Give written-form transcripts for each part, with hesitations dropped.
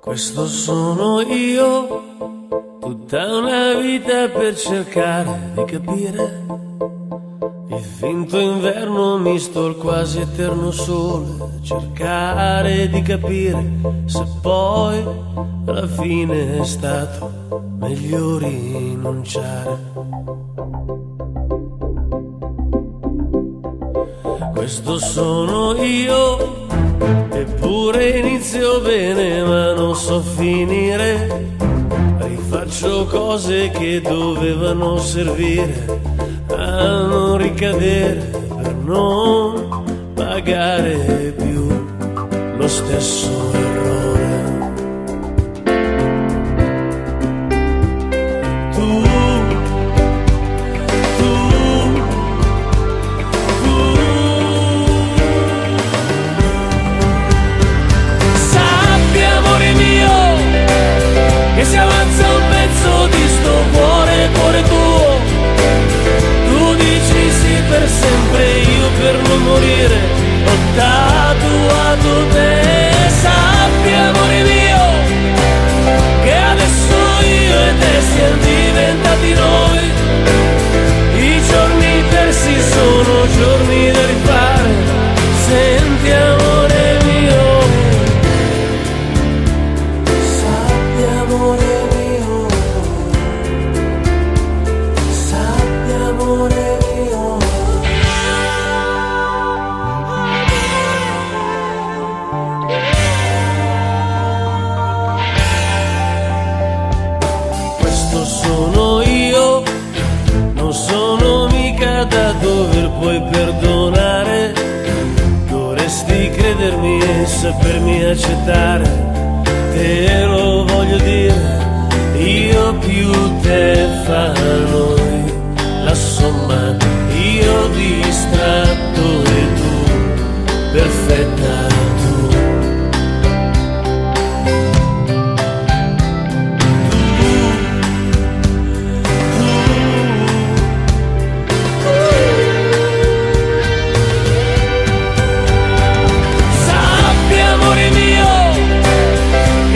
Questo sono io, tutta una vita per cercare di capire il finto inverno misto al quasi eterno sole, cercare di capire se poi alla fine è stato meglio rinunciare. Questo sono io, eppure inizio bene ma non so finire. Rifaccio cose che dovevano servire a non ricadere, per non pagare più lo stesso errore. Che si avanza un pezzo di sto cuore, cuore tuo. Tu dici sì per sempre, io per non morire ho tatuato te. Sappi amore mio, che adesso io e te siamo diventati noi. I giorni persi sono giorni da rifare. Senti amore mio, da dover poi perdonare. Dovresti credermi e sapermi accettare. Te lo voglio dire, io più te fa noi la somma. Io distratto e tu perfetta tu.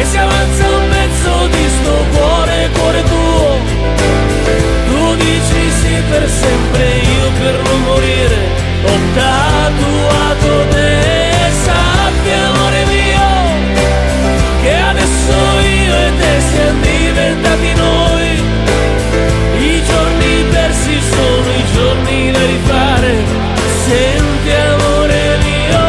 Si avanza un pezzo di sto cuore, cuore tuo. Tu dici sì per sempre, io per non morire ho tatuato te. Sappi amore mio, che adesso io e te siamo diventati noi. I giorni persi sono i giorni da rifare. Senti amore mio,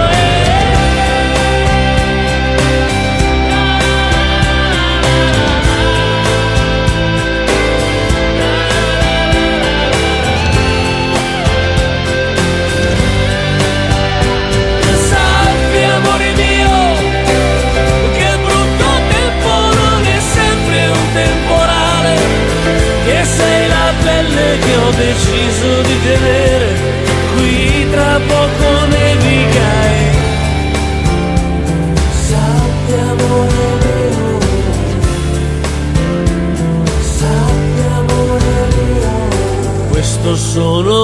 che ho deciso di tenere. Qui tra poco nevicai. Sappi amore mio, sappi amore mio. Questo sono